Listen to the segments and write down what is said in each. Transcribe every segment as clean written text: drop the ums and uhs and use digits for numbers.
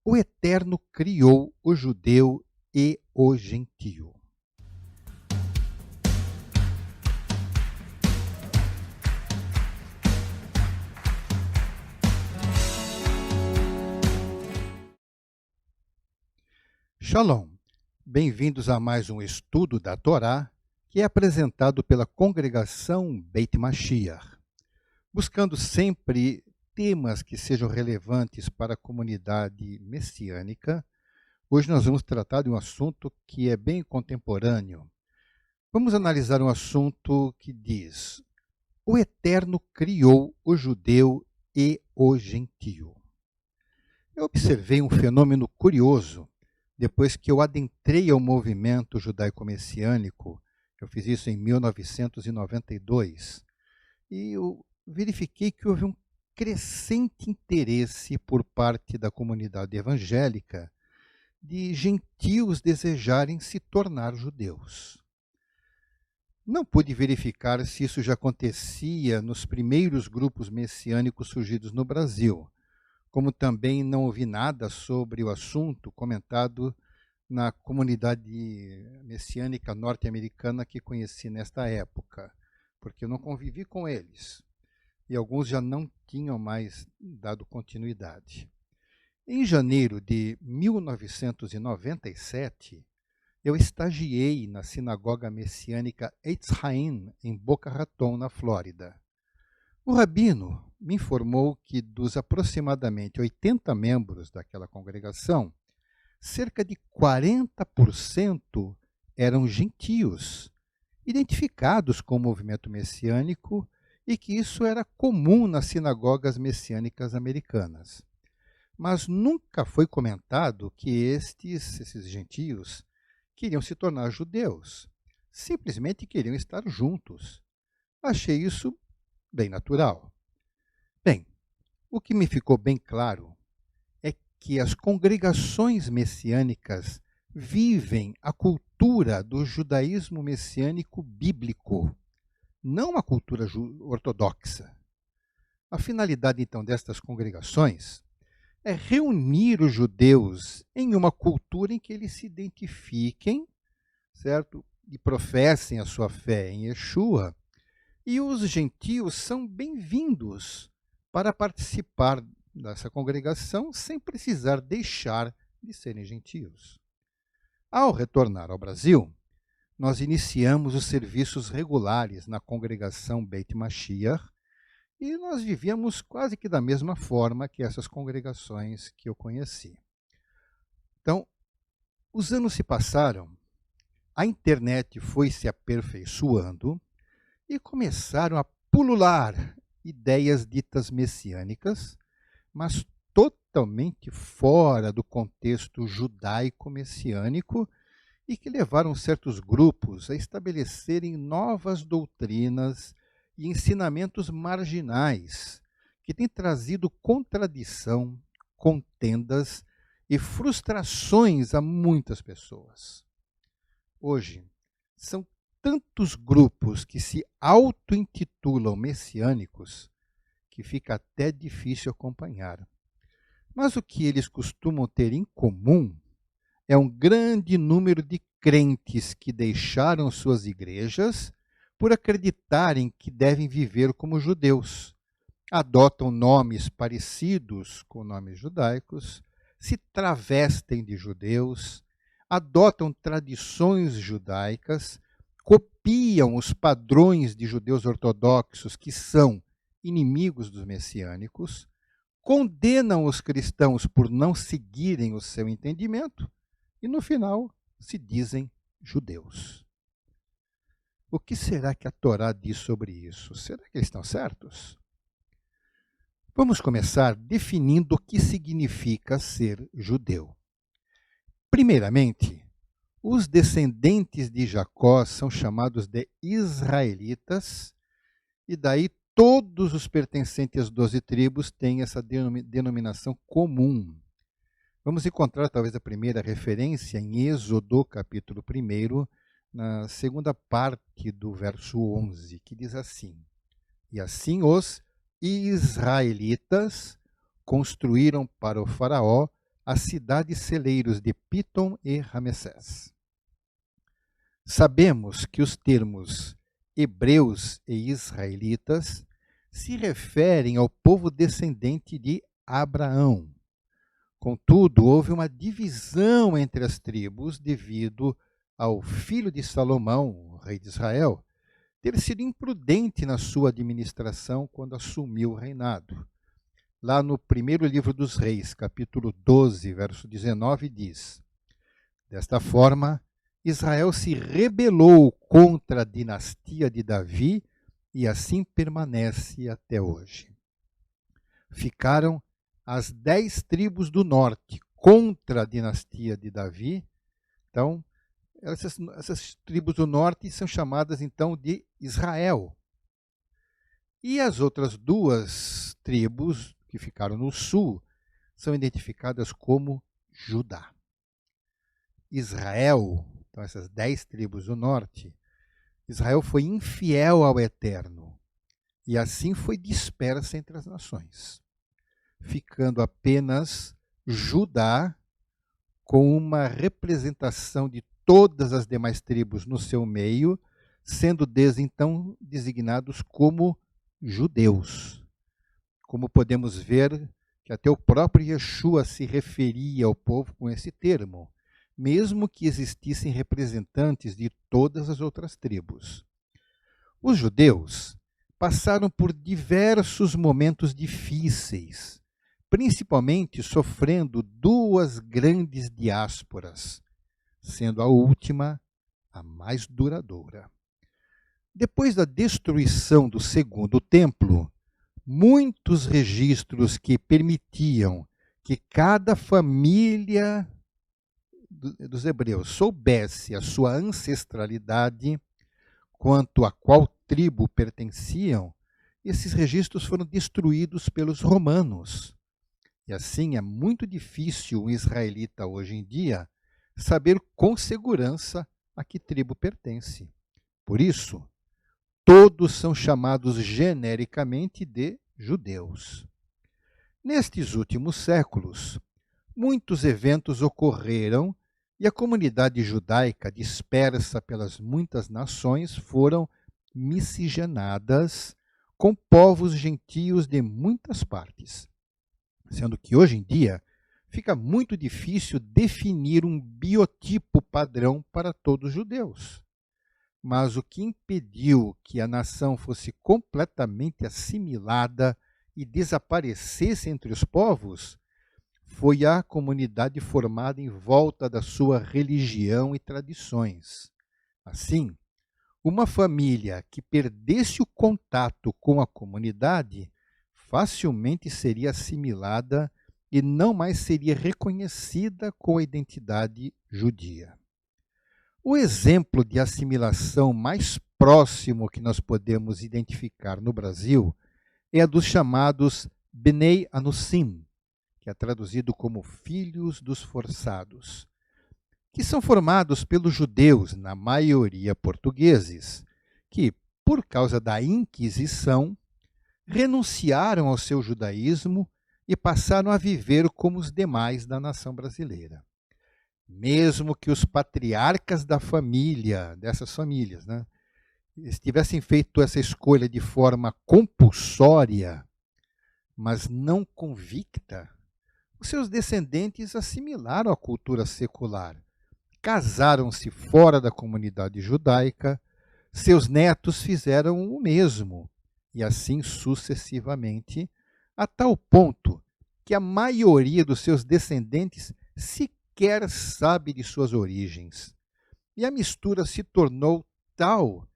O Eterno criou o judeu e o gentio. Shalom, bem-vindos a mais um estudo da Torá, que é apresentado pela congregação Beit Mashiach, buscando sempre temas que sejam relevantes para a comunidade messiânica. Hoje nós vamos tratar de um assunto que é bem contemporâneo. Vamos analisar um assunto que diz: o Eterno criou o judeu e o gentio. Eu observei um fenômeno curioso depois que eu adentrei ao movimento judaico-messiânico. Eu fiz isso em 1992 e eu verifiquei que houve um crescente interesse por parte da comunidade evangélica de gentios desejarem se tornar judeus. Não pude verificar se isso já acontecia nos primeiros grupos messiânicos surgidos no Brasil, como também não ouvi nada sobre o assunto comentado na comunidade messiânica norte-americana que conheci nesta época, porque eu não convivi com eles, e alguns já não tinham mais dado continuidade. Em janeiro de 1997, eu estagiei na sinagoga messiânica Eitz Haim, em Boca Raton, na Flórida. O rabino me informou que dos aproximadamente 80 membros daquela congregação, cerca de 40% eram gentios, identificados com o movimento messiânico, e que isso era comum nas sinagogas messiânicas americanas. Mas nunca foi comentado que esses gentios queriam se tornar judeus, simplesmente queriam estar juntos. Achei isso bem natural. Bem, o que me ficou bem claro é que as congregações messiânicas vivem a cultura do judaísmo messiânico bíblico, não a cultura ortodoxa. A finalidade, então, destas congregações é reunir os judeus em uma cultura em que eles se identifiquem, certo? E professem a sua fé em Yeshua, e os gentios são bem-vindos para participar dessa congregação sem precisar deixar de serem gentios. Ao retornar ao Brasil, nós iniciamos os serviços regulares na congregação Beit Mashiach, e nós vivíamos quase que da mesma forma que essas congregações que eu conheci. Então, os anos se passaram, a internet foi se aperfeiçoando e começaram a pulular ideias ditas messiânicas, mas totalmente fora do contexto judaico-messiânico, e que levaram certos grupos a estabelecerem novas doutrinas e ensinamentos marginais, que têm trazido contradição, contendas e frustrações a muitas pessoas. Hoje, são tantos grupos que se auto-intitulam messiânicos que fica até difícil acompanhar. Mas o que eles costumam ter em comum é um grande número de crentes que deixaram suas igrejas por acreditarem que devem viver como judeus, adotam nomes parecidos com nomes judaicos, se travestem de judeus, adotam tradições judaicas, copiam os padrões de judeus ortodoxos que são inimigos dos messiânicos, condenam os cristãos por não seguirem o seu entendimento e, no final, se dizem judeus. O que será que a Torá diz sobre isso? Será que eles estão certos? Vamos começar definindo o que significa ser judeu. Primeiramente, os descendentes de Jacó são chamados de israelitas, e daí todos os pertencentes às 12 tribos têm essa denominação comum. Vamos encontrar talvez a primeira referência em Êxodo, capítulo 1, na segunda parte do verso 11, que diz assim: e assim os israelitas construíram para o faraó as cidades celeiros de Pitom e Ramessés. Sabemos que os termos hebreus e israelitas se referem ao povo descendente de Abraão. Contudo, houve uma divisão entre as tribos devido ao filho de Salomão, o rei de Israel, ter sido imprudente na sua administração quando assumiu o reinado. Lá no primeiro livro dos Reis, capítulo 12, verso 19, diz: desta forma, Israel se rebelou contra a dinastia de Davi e assim permanece até hoje. Ficaram as 10 tribos do norte contra a dinastia de Davi. Então, essas tribos do norte são chamadas então de Israel. E as outras 2 tribos que ficaram no sul são identificadas como Judá. Israel, então essas 10 tribos do norte, Israel foi infiel ao Eterno e assim foi dispersa entre as nações, ficando apenas Judá com uma representação de todas as demais tribos no seu meio, sendo desde então designados como judeus. Como podemos ver que até o próprio Yeshua se referia ao povo com esse termo, mesmo que existissem representantes de todas as outras tribos. Os judeus passaram por diversos momentos difíceis, principalmente sofrendo 2 grandes diásporas, sendo a última a mais duradoura. Depois da destruição do segundo templo, muitos registros que permitiam que cada família dos hebreus soubesse a sua ancestralidade, quanto a qual tribo pertenciam, esses registros foram destruídos pelos romanos. E assim é muito difícil um israelita hoje em dia saber com segurança a que tribo pertence. Por isso, todos são chamados genericamente de judeus. Nestes últimos séculos, muitos eventos ocorreram e a comunidade judaica, dispersa pelas muitas nações, foram miscigenadas com povos gentios de muitas partes, sendo que hoje em dia fica muito difícil definir um biotipo padrão para todos os judeus. Mas o que impediu que a nação fosse completamente assimilada e desaparecesse entre os povos foi a comunidade formada em volta da sua religião e tradições. Assim, uma família que perdesse o contato com a comunidade facilmente seria assimilada e não mais seria reconhecida com a identidade judia. O exemplo de assimilação mais próximo que nós podemos identificar no Brasil é a dos chamados Bnei Anussim, que é traduzido como filhos dos forçados, que são formados pelos judeus, na maioria portugueses, que, por causa da Inquisição, renunciaram ao seu judaísmo e passaram a viver como os demais da nação brasileira. Mesmo que os patriarcas da família, dessas famílias, tivessem feito essa escolha de forma compulsória, mas não convicta, os seus descendentes assimilaram a cultura secular, casaram-se fora da comunidade judaica, seus netos fizeram o mesmo, e assim sucessivamente, a tal ponto que a maioria dos seus descendentes sequer sabe de suas origens. E a mistura se tornou tal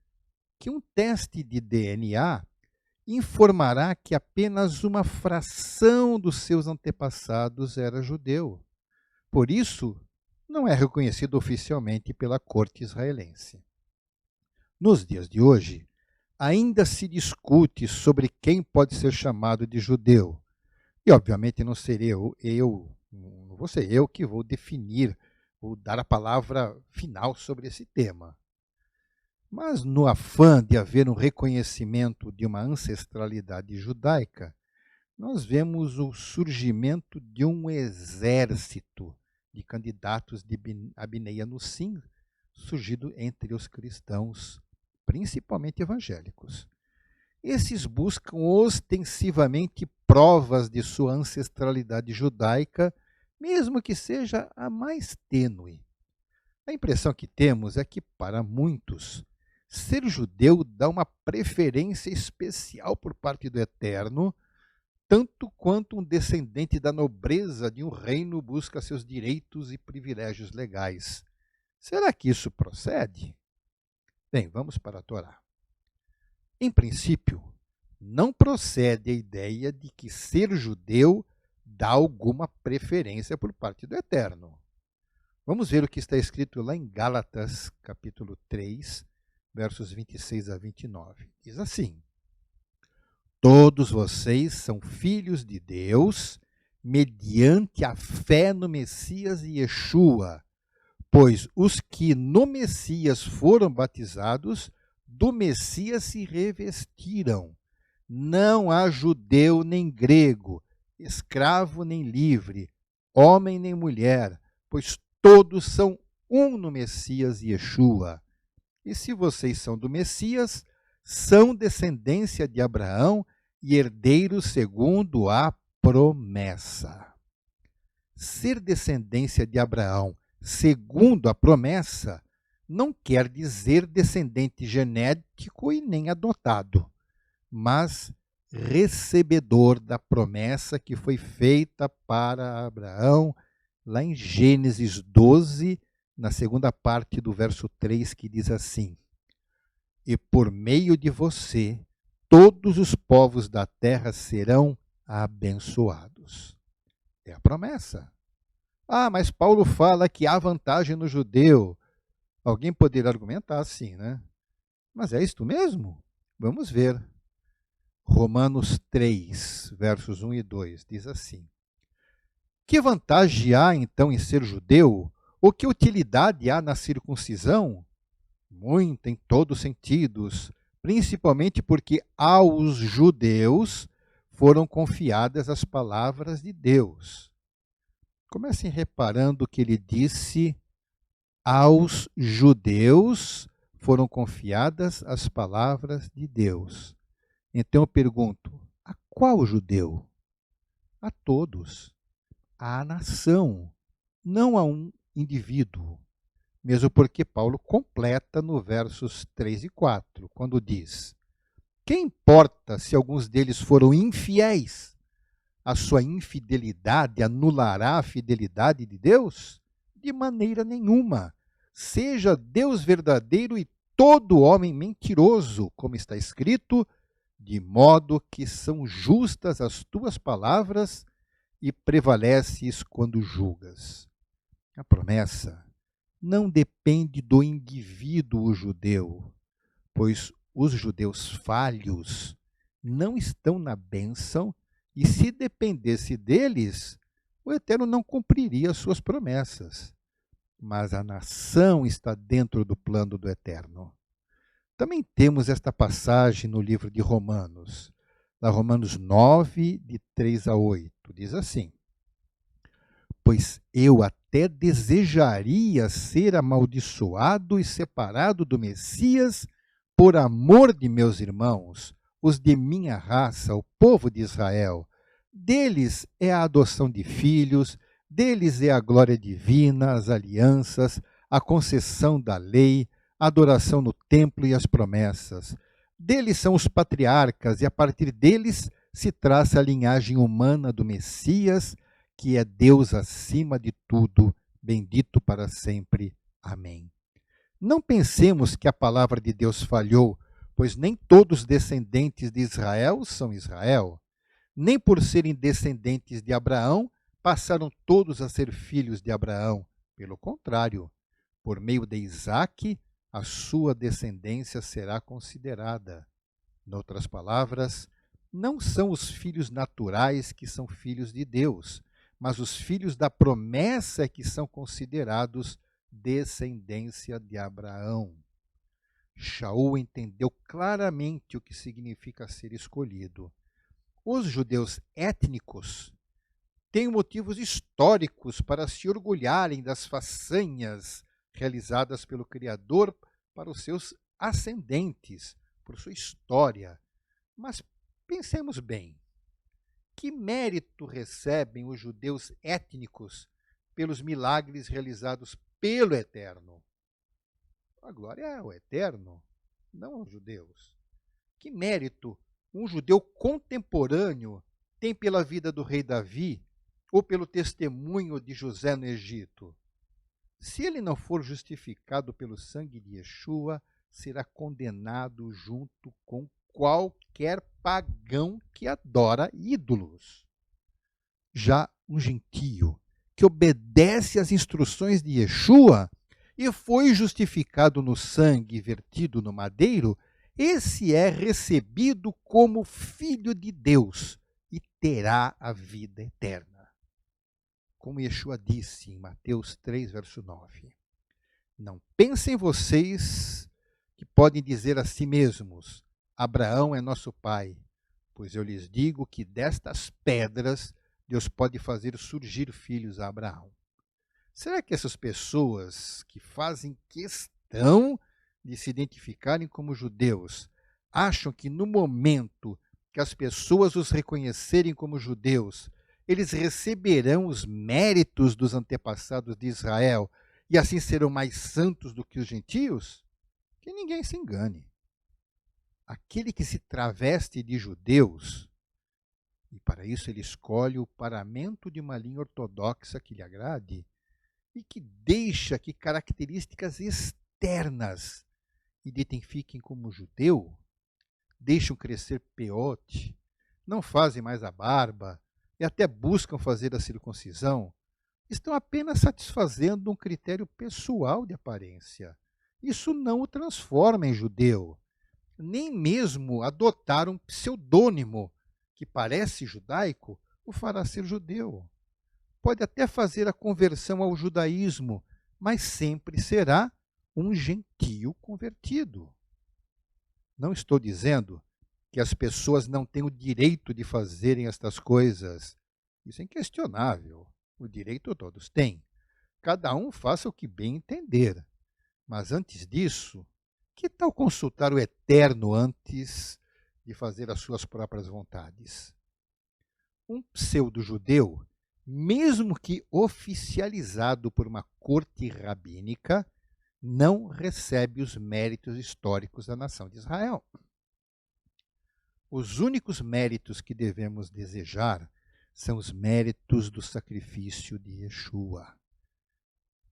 que um teste de DNA informará que apenas uma fração dos seus antepassados era judeu. Por isso, não é reconhecido oficialmente pela corte israelense. Nos dias de hoje, ainda se discute sobre quem pode ser chamado de judeu. E, obviamente, não serei não vou ser eu que vou definir, vou dar a palavra final sobre esse tema. Mas, no afã de haver um reconhecimento de uma ancestralidade judaica, nós vemos o surgimento de um exército de candidatos de Abineia no sim, surgido entre os cristãos, principalmente evangélicos. Esses buscam ostensivamente provas de sua ancestralidade judaica, mesmo que seja a mais tênue. A impressão que temos é que, para muitos, ser judeu dá uma preferência especial por parte do Eterno, tanto quanto um descendente da nobreza de um reino busca seus direitos e privilégios legais. Será que isso procede? Bem, vamos para a Torá. Em princípio, não procede a ideia de que ser judeu dá alguma preferência por parte do Eterno. Vamos ver o que está escrito lá em Gálatas, capítulo 3, versos 26 a 29. Diz assim: todos vocês são filhos de Deus, mediante a fé no Messias e Yeshua, pois os que no Messias foram batizados, do Messias se revestiram. Não há judeu nem grego, escravo nem livre, homem nem mulher, pois todos são um no Messias e Yeshua. E se vocês são do Messias, são descendência de Abraão e herdeiros segundo a promessa. Ser descendência de Abraão segundo a promessa não quer dizer descendente genético e nem adotado, mas recebedor da promessa que foi feita para Abraão, lá em Gênesis 12, na segunda parte do verso 3, que diz assim: e por meio de você, todos os povos da terra serão abençoados. É a promessa. Ah, mas Paulo fala que há vantagem no judeu. Alguém poderia argumentar assim, né? Mas é isto mesmo? Vamos ver. Romanos 3, versos 1 e 2, diz assim: que vantagem há, então, em ser judeu? Ou que utilidade há na circuncisão? Muita, em todos os sentidos, principalmente porque aos judeus foram confiadas as palavras de Deus. Comecem reparando que ele disse: aos judeus foram confiadas as palavras de Deus. Então eu pergunto: a qual judeu? A todos. À nação, não a um indivíduo. Mesmo porque Paulo completa no versos 3 e 4, quando diz: que importa se alguns deles foram infiéis? A sua infidelidade anulará a fidelidade de Deus? De maneira nenhuma. Seja Deus verdadeiro e todo homem mentiroso, como está escrito, de modo que são justas as tuas palavras e prevaleces quando julgas. A promessa não depende do indivíduo judeu, pois os judeus falhos não estão na bênção, e se dependesse deles, o Eterno não cumpriria as suas promessas. Mas a nação está dentro do plano do Eterno. Também temos esta passagem no livro de Romanos, lá Romanos 9, de 3 a 8, diz assim: pois eu até desejaria ser amaldiçoado e separado do Messias por amor de meus irmãos, os de minha raça, o povo de Israel. Deles é a adoção de filhos, deles é a glória divina, as alianças, a concessão da lei, a adoração no templo e as promessas. Deles são os patriarcas, e a partir deles se traça a linhagem humana do Messias, que é Deus acima de tudo, bendito para sempre. Amém. Não pensemos que a palavra de Deus falhou, pois nem todos os descendentes de Israel são Israel. Nem por serem descendentes de Abraão, passaram todos a ser filhos de Abraão. Pelo contrário, por meio de Isaque, a sua descendência será considerada. Em outras palavras, não são os filhos naturais que são filhos de Deus, mas os filhos da promessa é que são considerados descendência de Abraão. Shaul entendeu claramente o que significa ser escolhido. Os judeus étnicos têm motivos históricos para se orgulharem das façanhas realizadas pelo Criador para os seus ascendentes, por sua história. Mas pensemos bem, que mérito recebem os judeus étnicos pelos milagres realizados pelo Eterno? A glória é ao Eterno, não aos judeus. Que mérito um judeu contemporâneo tem pela vida do rei Davi ou pelo testemunho de José no Egito? Se ele não for justificado pelo sangue de Yeshua, será condenado junto com qualquer pagão que adora ídolos. Já um gentio que obedece às instruções de Yeshua e foi justificado no sangue vertido no madeiro, esse é recebido como filho de Deus e terá a vida eterna. Como Yeshua disse em Mateus 3, verso 9. Não pensem vocês que podem dizer a si mesmos, Abraão é nosso pai, pois eu lhes digo que destas pedras Deus pode fazer surgir filhos a Abraão. Será que essas pessoas que fazem questão de se identificarem como judeus acham que no momento que as pessoas os reconhecerem como judeus, eles receberão os méritos dos antepassados de Israel e assim serão mais santos do que os gentios? Que ninguém se engane. Aquele que se traveste de judeus, e para isso ele escolhe o paramento de uma linha ortodoxa que lhe agrade, e que deixa que características externas identifiquem como judeu, deixam crescer peote, não fazem mais a barba e até buscam fazer a circuncisão, estão apenas satisfazendo um critério pessoal de aparência. Isso não o transforma em judeu. Nem mesmo adotar um pseudônimo que parece judaico o fará ser judeu. Pode até fazer a conversão ao judaísmo, mas sempre será um gentio convertido. Não estou dizendo que as pessoas não têm o direito de fazerem estas coisas. Isso é inquestionável. O direito todos têm. Cada um faça o que bem entender. Mas antes disso, que tal consultar o Eterno antes de fazer as suas próprias vontades? Um pseudo-judeu, mesmo que oficializado por uma corte rabínica, não recebe os méritos históricos da nação de Israel. Os únicos méritos que devemos desejar são os méritos do sacrifício de Yeshua.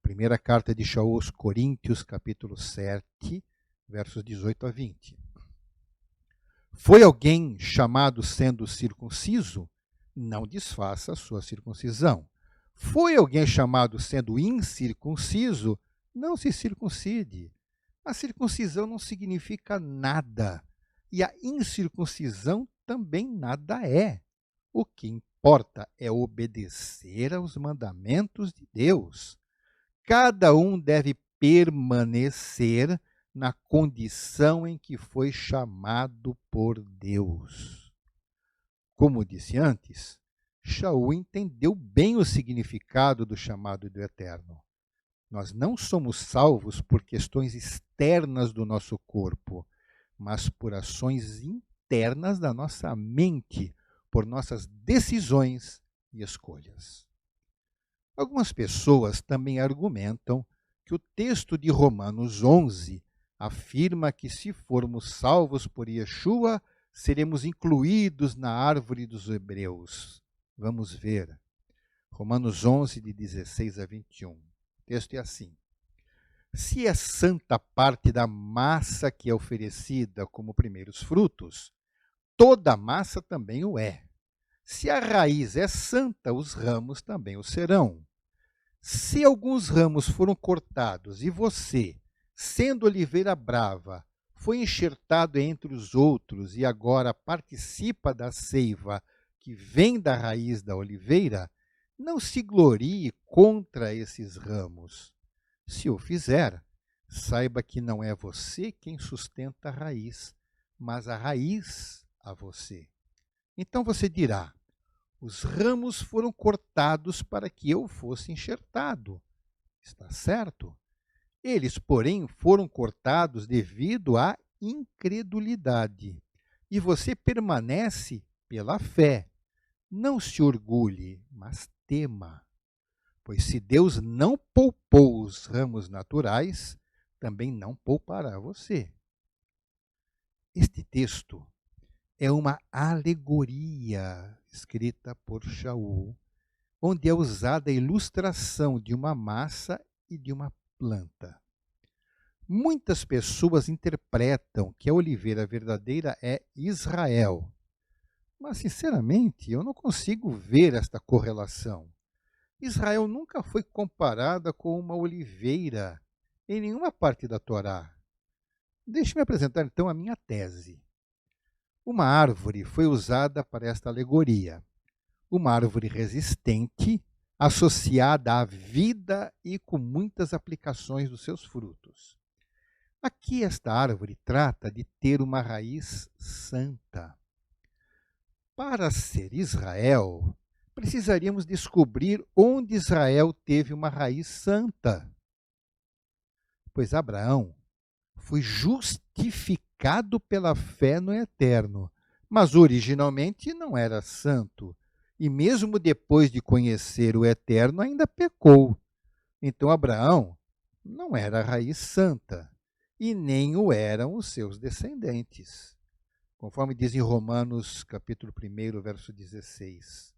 Primeira carta de Shaul aos Coríntios, capítulo 7, versos 18 a 20. Foi alguém chamado sendo circunciso? Não desfaça a sua circuncisão. Foi alguém chamado sendo incircunciso? Não se circuncide. A circuncisão não significa nada. E a incircuncisão também nada é. O que importa é obedecer aos mandamentos de Deus. Cada um deve permanecer na condição em que foi chamado por Deus. Como disse antes, Shaul entendeu bem o significado do chamado do Eterno. Nós não somos salvos por questões externas do nosso corpo, mas por ações internas da nossa mente, por nossas decisões e escolhas. Algumas pessoas também argumentam que o texto de Romanos 11 afirma que se formos salvos por Yeshua, seremos incluídos na árvore dos hebreus. Vamos ver. Romanos 11, de 16 a 21. O texto é assim. Se é santa parte da massa que é oferecida como primeiros frutos, toda a massa também o é. Se a raiz é santa, os ramos também o serão. Se alguns ramos foram cortados e você, sendo oliveira brava, foi enxertado entre os outros e agora participa da seiva que vem da raiz da oliveira, não se glorie contra esses ramos. Se o fizer, saiba que não é você quem sustenta a raiz, mas a raiz a você. Então você dirá: os ramos foram cortados para que eu fosse enxertado. Está certo? Eles, porém, foram cortados devido à incredulidade. E você permanece pela fé. Não se orgulhe, mas tema. Pois se Deus não poupou os ramos naturais, também não poupará você. Este texto é uma alegoria escrita por Shaul, onde é usada a ilustração de uma massa e de uma planta. Muitas pessoas interpretam que a oliveira verdadeira é Israel, mas, sinceramente, eu não consigo ver esta correlação. Israel nunca foi comparada com uma oliveira em nenhuma parte da Torá. Deixe-me apresentar, então, a minha tese. Uma árvore foi usada para esta alegoria. Uma árvore resistente, associada à vida e com muitas aplicações dos seus frutos. Aqui esta árvore trata de ter uma raiz santa. Para ser Israel, precisaríamos descobrir onde Israel teve uma raiz santa. Pois Abraão foi justificado pela fé no Eterno, mas originalmente não era santo. E mesmo depois de conhecer o Eterno, ainda pecou. Então Abraão não era a raiz santa, e nem o eram os seus descendentes. Conforme diz em Romanos, capítulo 1, verso 16.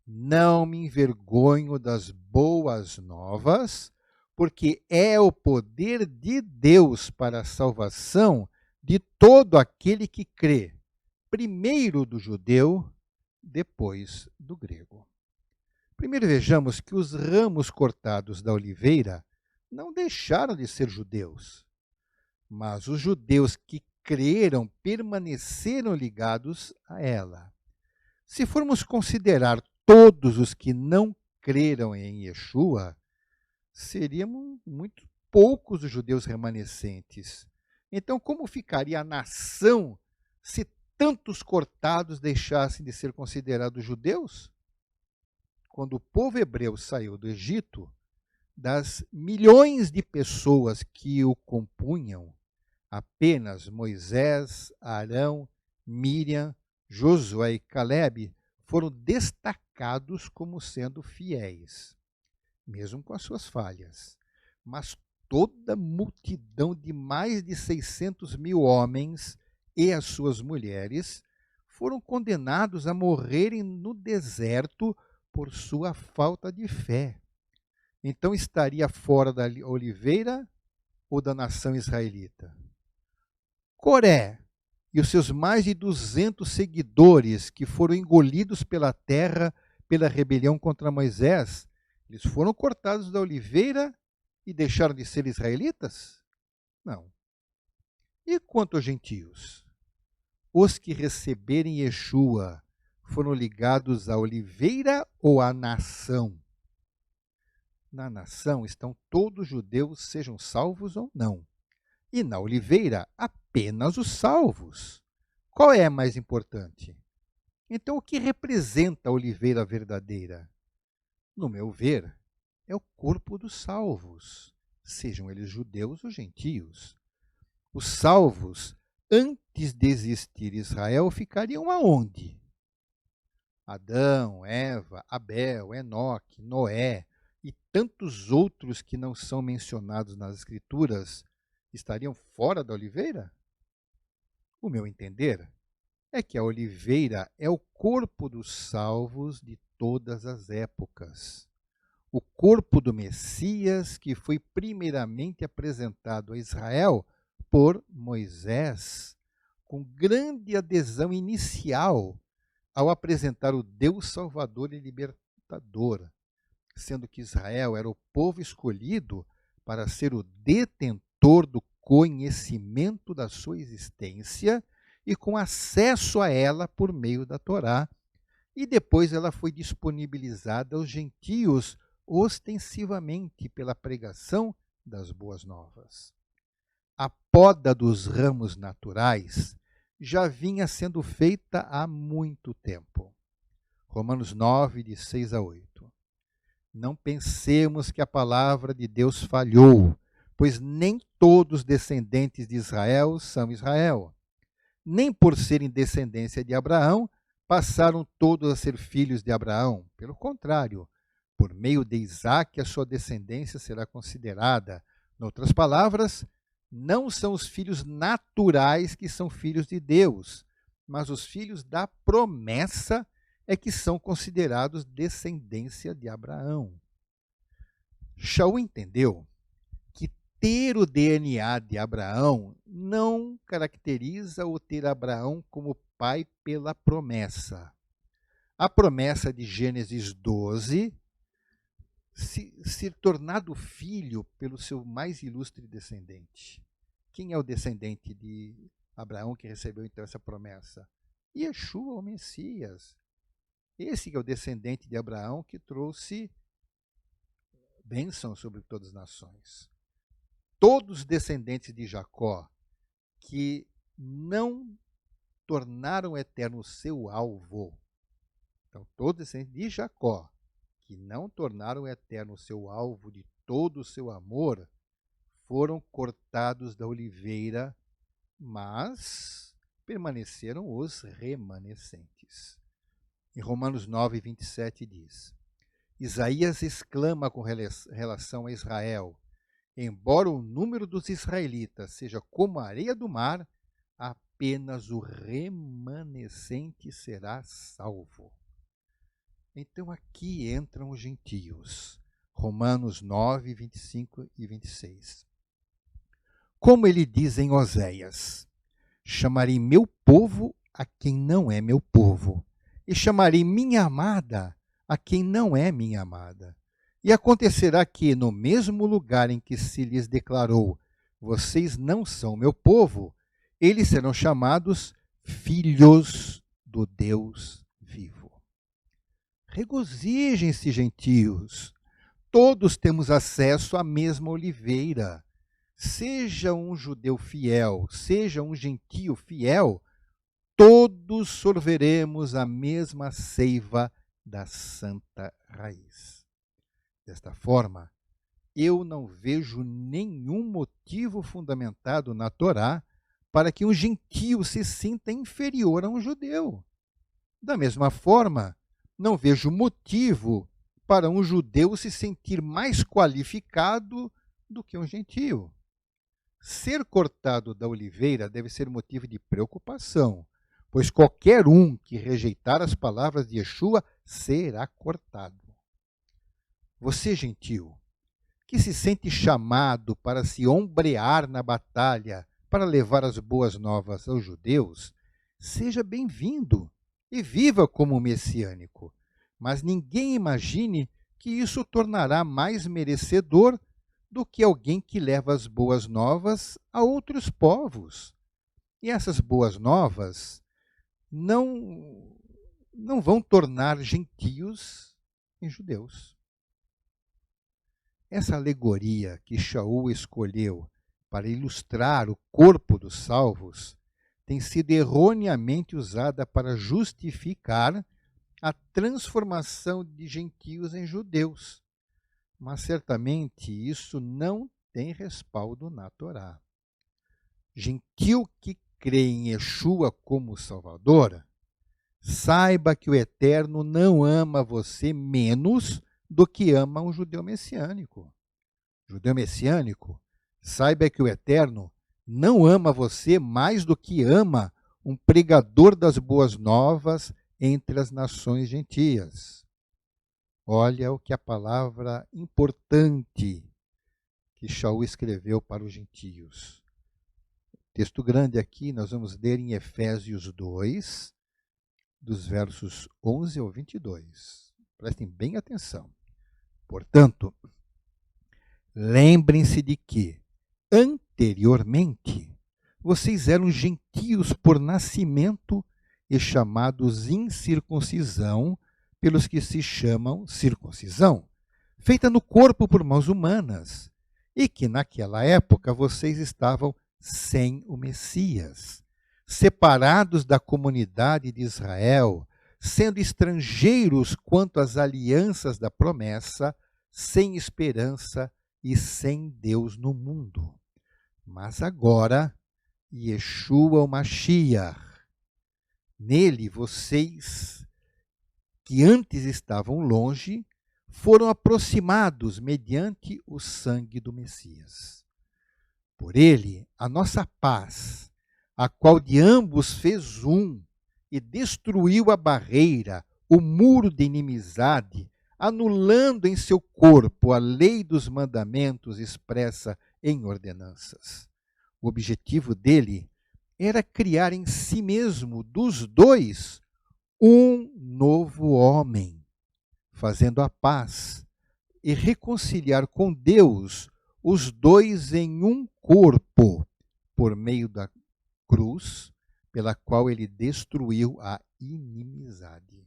Não me envergonho das boas novas, porque é o poder de Deus para a salvação de todo aquele que crê, primeiro do judeu, depois do grego. Primeiro vejamos que os ramos cortados da oliveira não deixaram de ser judeus, mas os judeus que creram permaneceram ligados a ela. Se formos considerar todos os que não creram em Yeshua, seriam muito poucos os judeus remanescentes. Então, como ficaria a nação se tantos cortados deixassem de ser considerados judeus? Quando o povo hebreu saiu do Egito, das milhões de pessoas que o compunham, apenas Moisés, Arão, Miriam, Josué e Calebe foram destacados como sendo fiéis, mesmo com as suas falhas. Mas toda a multidão de mais de 600 mil homens e as suas mulheres foram condenados a morrerem no deserto por sua falta de fé. Então estaria fora da oliveira ou da nação israelita? Coré e os seus mais de 200 seguidores que foram engolidos pela terra pela rebelião contra Moisés, eles foram cortados da oliveira e deixaram de ser israelitas? Não. E quanto aos gentios? Os que receberem Yeshua foram ligados à oliveira ou à nação? Na nação estão todos os judeus, sejam salvos ou não. E na oliveira, apenas os salvos. Qual é mais importante? Então, o que representa a oliveira verdadeira? No meu ver, é o corpo dos salvos, sejam eles judeus ou gentios. Os salvos, antes de existir Israel, ficariam aonde? Adão, Eva, Abel, Enoque, Noé e tantos outros que não são mencionados nas Escrituras estariam fora da oliveira? O meu entender é que a oliveira é o corpo dos salvos de todas as épocas. O corpo do Messias que foi primeiramente apresentado a Israel por Moisés, com grande adesão inicial ao apresentar o Deus Salvador e Libertador, sendo que Israel era o povo escolhido para ser o detentor do conhecimento da sua existência e com acesso a ela por meio da Torá. E depois ela foi disponibilizada aos gentios ostensivamente pela pregação das boas novas. A poda dos ramos naturais já vinha sendo feita há muito tempo. Romanos 9, de 6 a 8. Não pensemos que a palavra de Deus falhou, pois nem todos os descendentes de Israel são Israel. Nem por serem descendência de Abraão, passaram todos a ser filhos de Abraão. Pelo contrário, por meio de Isaque, a sua descendência será considerada. Em outras palavras, não são os filhos naturais que são filhos de Deus, mas os filhos da promessa é que são considerados descendência de Abraão. Shaul entendeu que ter o DNA de Abraão não caracteriza o ter Abraão como pai pela promessa. A promessa de Gênesis 12, ser tornado filho pelo seu mais ilustre descendente. Quem é o descendente de Abraão que recebeu então essa promessa? Yeshua, o Messias. Esse que é o descendente de Abraão que trouxe bênção sobre todas as nações. Todos os descendentes de Jacó que não tornaram eterno o seu alvo. Então, todos os descendentes de Jacó que não tornaram eterno o seu alvo de todo o seu amor, foram cortados da oliveira, mas permaneceram os remanescentes. Em Romanos 9, 27 diz: Isaías exclama com relação a Israel: embora o número dos israelitas seja como a areia do mar, apenas o remanescente será salvo. Então aqui entram os gentios. Romanos 9, 25 e 26. Como ele diz em Oséias: chamarei meu povo a quem não é meu povo, e chamarei minha amada a quem não é minha amada. E acontecerá que, no mesmo lugar em que se lhes declarou: vocês não são meu povo, eles serão chamados filhos do Deus vivo. Regozijem-se, gentios. Todos temos acesso à mesma oliveira. Seja um judeu fiel, seja um gentio fiel, todos sorveremos a mesma seiva da santa raiz. Desta forma, eu não vejo nenhum motivo fundamentado na Torá para que um gentio se sinta inferior a um judeu. Da mesma forma, não vejo motivo para um judeu se sentir mais qualificado do que um gentio. Ser cortado da oliveira deve ser motivo de preocupação, pois qualquer um que rejeitar as palavras de Yeshua será cortado. Você, gentio, que se sente chamado para se ombrear na batalha para levar as boas novas aos judeus, seja bem-vindo e viva como messiânico. Mas ninguém imagine que isso o tornará mais merecedor do que alguém que leva as boas novas a outros povos. E essas boas novas não vão tornar gentios em judeus. Essa alegoria que Shaul escolheu para ilustrar o corpo dos salvos tem sido erroneamente usada para justificar a transformação de gentios em judeus. Mas certamente isso não tem respaldo na Torá. Gentio que crê em Yeshua como Salvador, saiba que o Eterno não ama você menos do que ama um judeu messiânico. Judeu messiânico, saiba que o Eterno não ama você mais do que ama um pregador das boas novas entre as nações gentias. Olha o que a palavra importante que Shaul escreveu para os gentios. Texto grande aqui, nós vamos ler em Efésios 2, dos versos 11 ao 22. Prestem bem atenção. Portanto, lembrem-se de que, anteriormente, vocês eram gentios por nascimento e chamados incircuncisão pelos que se chamam circuncisão, feita no corpo por mãos humanas, e que naquela época vocês estavam sem o Messias, separados da comunidade de Israel, sendo estrangeiros quanto às alianças da promessa, sem esperança e sem Deus no mundo. Mas agora, Yeshua o Mashiach, nele vocês, que antes estavam longe, foram aproximados mediante o sangue do Messias. Por ele, a nossa paz, a qual de ambos fez um e destruiu a barreira, o muro de inimizade, anulando em seu corpo a lei dos mandamentos expressa em ordenanças. O objetivo dele era criar em si mesmo, dos dois, um novo homem, fazendo a paz e reconciliar com Deus os dois em um corpo, por meio da cruz, pela qual ele destruiu a inimizade.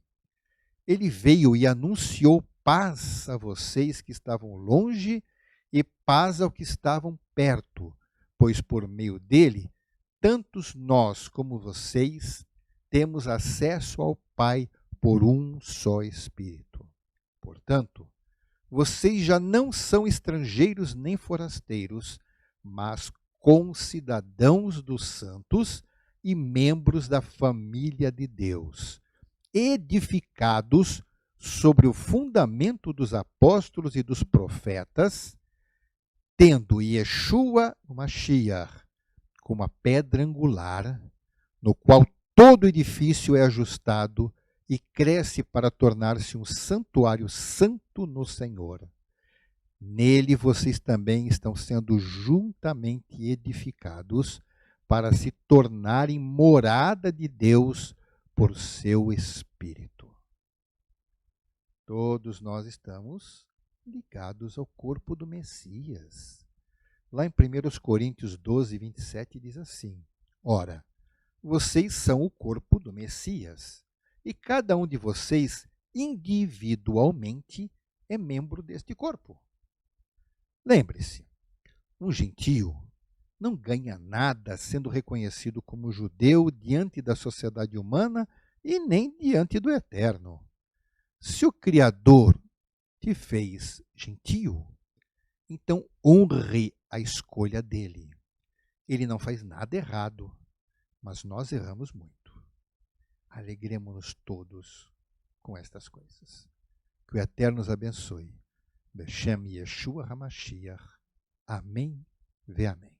Ele veio e anunciou paz a vocês que estavam longe e paz aos que estavam perto, pois por meio dele, tantos nós como vocês temos acesso ao Pai por um só Espírito. Portanto, vocês já não são estrangeiros nem forasteiros, mas concidadãos dos santos e membros da família de Deus, edificados sobre o fundamento dos apóstolos e dos profetas, tendo Yeshua o Mashiach como a pedra angular, no qual todo edifício é ajustado e cresce para tornar-se um santuário santo no Senhor. Nele vocês também estão sendo juntamente edificados para se tornarem morada de Deus por seu Espírito. Todos nós estamos ligados ao corpo do Messias. Lá em 1 Coríntios 12, 27 diz assim: Ora, vocês são o corpo do Messias, e cada um de vocês, individualmente, é membro deste corpo. Lembre-se, um gentio não ganha nada sendo reconhecido como judeu diante da sociedade humana e nem diante do Eterno. Se o Criador te fez gentio, então honre a escolha dele. Ele não faz nada errado, mas nós erramos muito. Alegremos-nos todos com estas coisas. Que o Eterno nos abençoe. Beshem Yeshua HaMashiach. Amém. Ve amém.